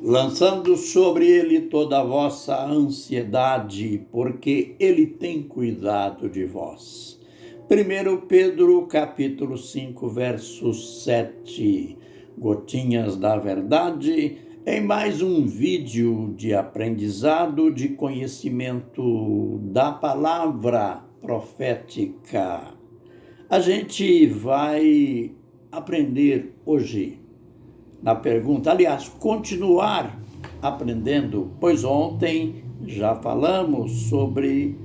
lançando sobre ele toda a vossa ansiedade, porque ele tem cuidado de vós. 1 Pedro, capítulo 5, verso 7. Gotinhas da Verdade, em mais um vídeo de aprendizado, de conhecimento da palavra profética. A gente vai aprender hoje na pergunta, aliás, continuar aprendendo, pois ontem já falamos sobre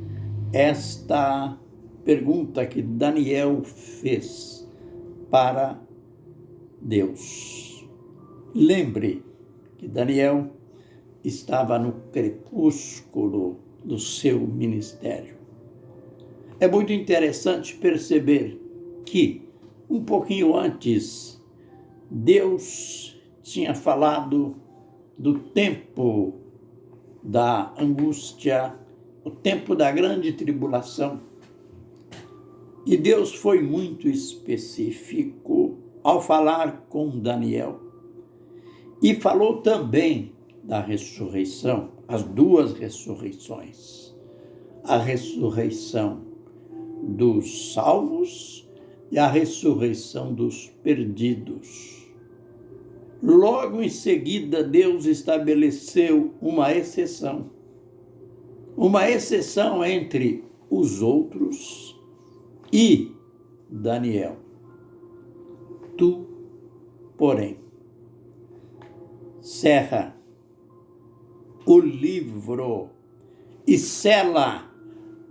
esta pergunta que Daniel fez para Deus. Lembre que Daniel estava no crepúsculo do seu ministério. É muito interessante perceber que, um pouquinho antes, Deus tinha falado do tempo da angústia, o tempo da grande tribulação. E Deus foi muito específico ao falar com Daniel. E falou também da ressurreição, as duas ressurreições. A ressurreição dos salvos e a ressurreição dos perdidos. Logo em seguida, Deus estabeleceu uma exceção entre os outros e Daniel. Tu, porém, cerra o livro e sela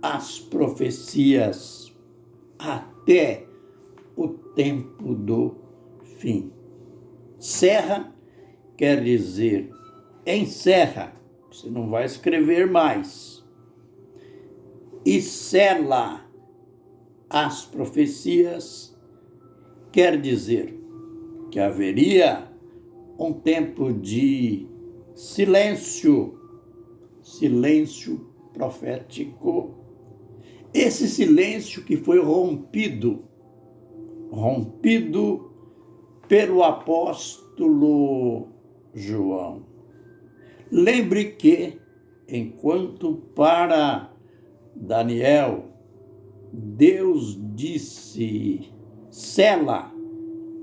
as profecias até o tempo do fim. Cerra quer dizer encerra, você não vai escrever mais. E sela as profecias quer dizer que haveria um tempo de silêncio profético. Esse silêncio que foi rompido pelo apóstolo João. Lembre que, enquanto para Daniel, Deus disse, sela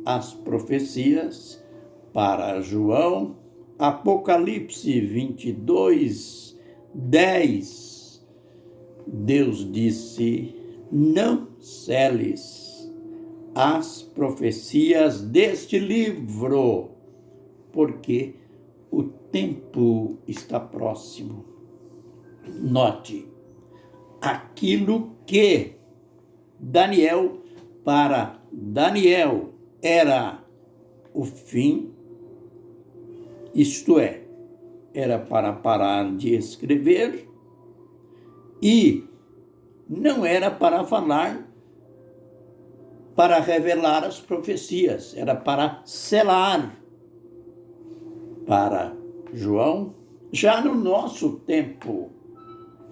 as profecias, para João, Apocalipse 22, 10, Deus disse, não seles as profecias deste livro, porque o tempo está próximo. Note, aquilo que para Daniel era o fim, isto é, era para parar de escrever e não era para falar, para revelar as profecias, era para selar. Para João, já no nosso tempo,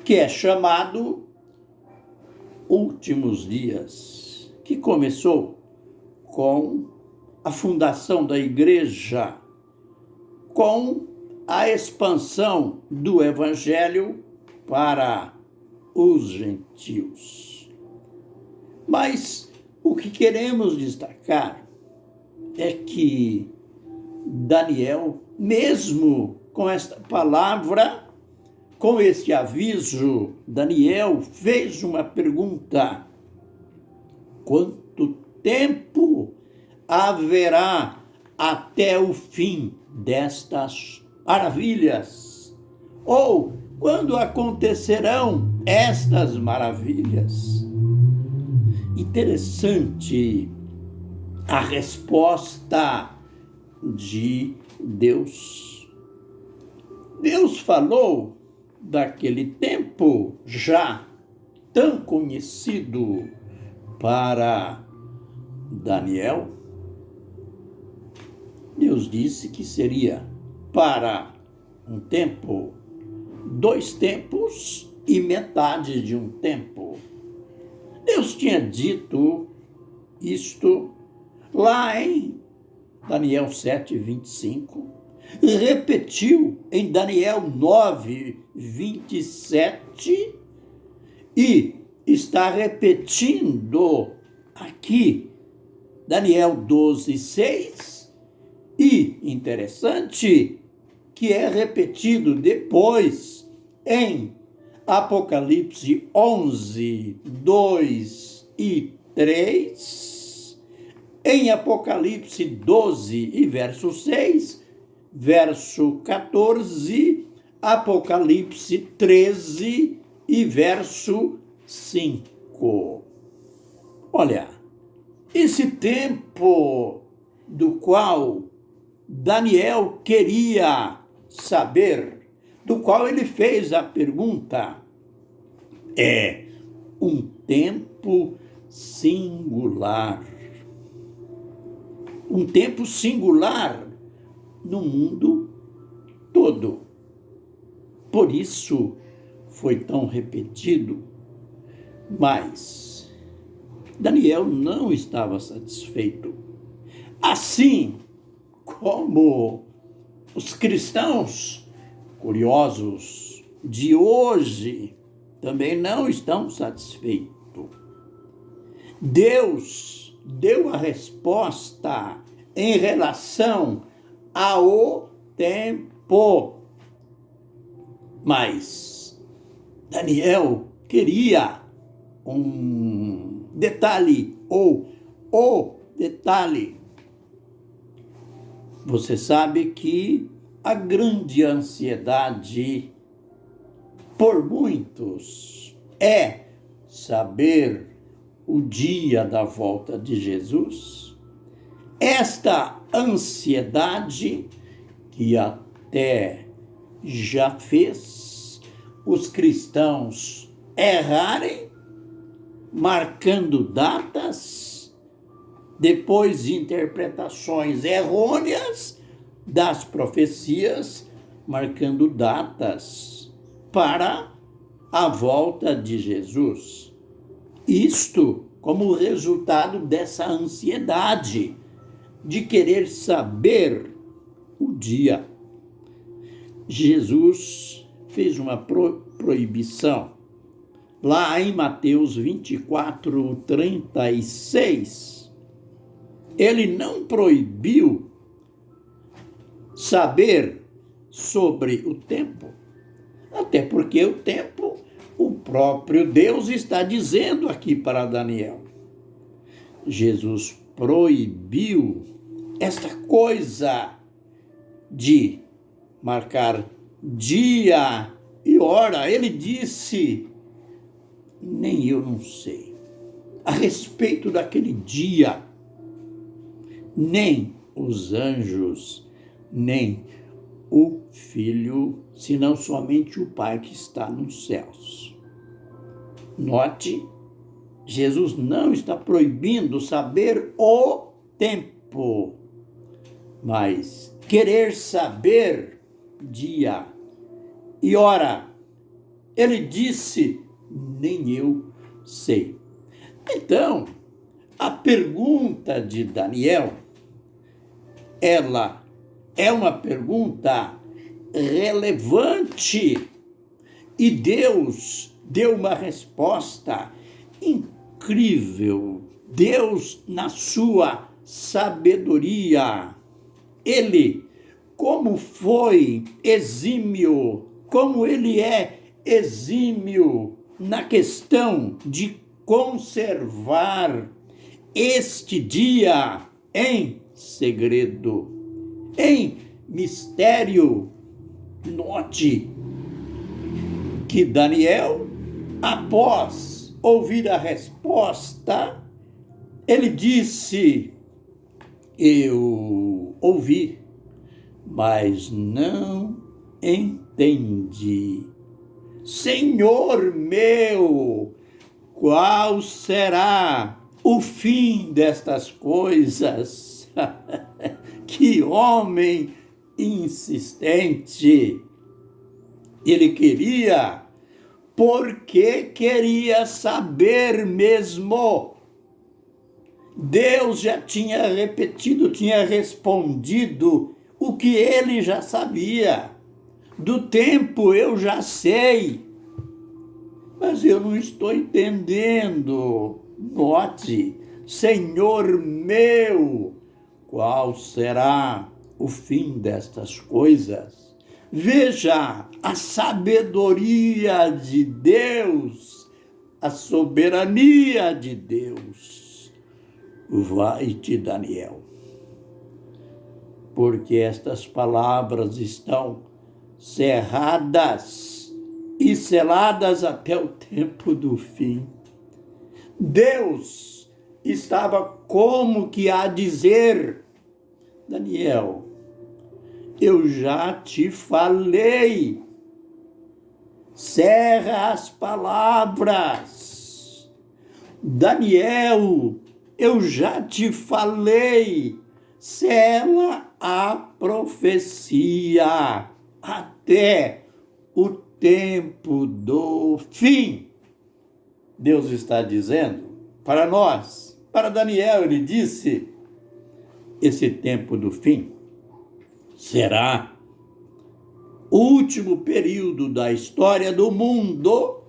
que é chamado últimos dias, que começou com a fundação da igreja, com a expansão do evangelho para os gentios. Mas o que queremos destacar é que Daniel, mesmo com esta palavra, com este aviso, Daniel fez uma pergunta: quanto tempo haverá até o fim destas maravilhas? Ou quando acontecerão estas maravilhas? Interessante a resposta de Deus. Deus falou daquele tempo já tão conhecido para Daniel. Deus disse que seria para um tempo, 2 tempos e metade de um tempo. Deus tinha dito isto lá em Daniel 7, 25. repetiu em Daniel 9:27 e está repetindo aqui, Daniel 12:6, e interessante que é repetido depois em Apocalipse 11:2 e 3, em Apocalipse 12 e verso 6, verso 14, Apocalipse 13 e verso 5. Olha, esse tempo do qual Daniel queria saber, do qual ele fez a pergunta, é um tempo singular. Um tempo singular no mundo todo. Por isso foi tão repetido, mas Daniel não estava satisfeito. Assim como os cristãos curiosos de hoje também não estão satisfeitos. Deus deu a resposta em relação ao tempo. Mas Daniel queria um detalhe, ou o detalhe. Você sabe que a grande ansiedade por muitos é saber o dia da volta de Jesus. Esta ansiedade que até já fez os cristãos errarem, marcando datas, depois de interpretações errôneas das profecias, marcando datas para a volta de Jesus. Isto como resultado dessa ansiedade de querer saber o dia. Jesus fez uma proibição lá em Mateus 24:36. Ele não proibiu saber sobre o tempo, até porque o tempo, o próprio Deus está dizendo aqui para Daniel. Jesus proibiu esta coisa de marcar dia e hora. Ele disse: nem eu não sei a respeito daquele dia, nem os anjos, nem o Filho, senão somente o Pai que está nos céus. Note, Jesus não está proibindo saber o tempo, mas querer saber dia e hora. Ele disse: nem eu sei. Então, a pergunta de Daniel, ela é uma pergunta relevante, e Deus deu uma resposta incrível. Deus, na sua sabedoria, ele, como foi exímio, como ele é exímio na questão de conservar este dia em segredo, em mistério. Note que Daniel, após ouvir a resposta, ele disse: eu ouvi, mas não entendi. Senhor meu, qual será o fim destas coisas? Que homem insistente! Ele queria, porque queria saber mesmo. Deus já tinha repetido, tinha respondido o que ele já sabia. Do tempo eu já sei, mas eu não estou entendendo. Note, Senhor meu, qual será o fim destas coisas? Veja a sabedoria de Deus, a soberania de Deus. Vai-te, Daniel, porque estas palavras estão cerradas e seladas até o tempo do fim. Deus estava como que a dizer: Daniel, eu já te falei, cerra as palavras. Daniel, eu já te falei, sela a profecia até o tempo do fim. Deus está dizendo para nós, para Daniel, ele disse, esse tempo do fim será o último período da história do mundo,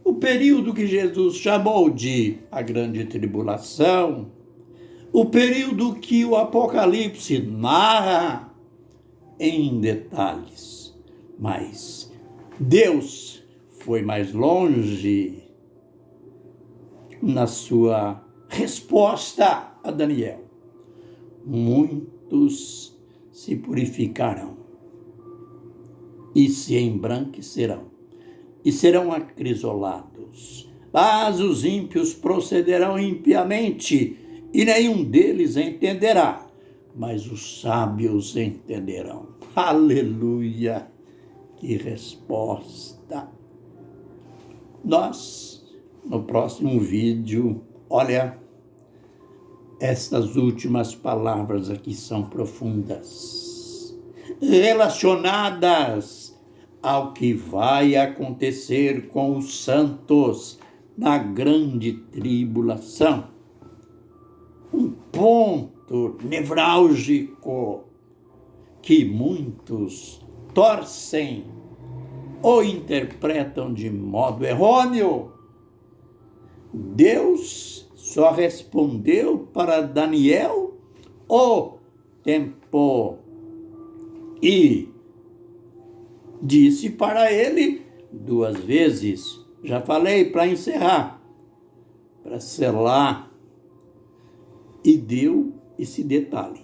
o período que Jesus chamou de a grande tribulação, o período que o Apocalipse narra em detalhes. Mas Deus foi mais longe na sua resposta a Daniel. Muitos se purificarão e se embranquecerão e serão acrisolados. Mas os ímpios procederão impiamente e nenhum deles entenderá, mas os sábios entenderão. Aleluia! Que resposta! Nós, no próximo vídeo, olha, estas últimas palavras aqui são profundas, relacionadas ao que vai acontecer com os santos na grande tribulação. Um ponto nevrálgico que muitos torcem ou interpretam de modo errôneo. Deus só respondeu para Daniel o tempo e disse para ele 2 vezes. Já falei para encerrar, para selar, e deu esse detalhe.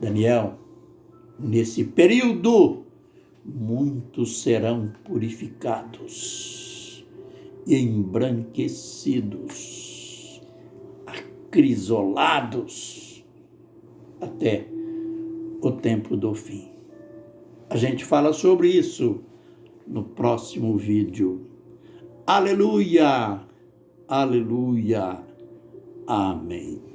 Daniel, nesse período, muitos serão purificados e embranquecidos, acrisolados até o tempo do fim. A gente fala sobre isso no próximo vídeo. Aleluia, aleluia, amém.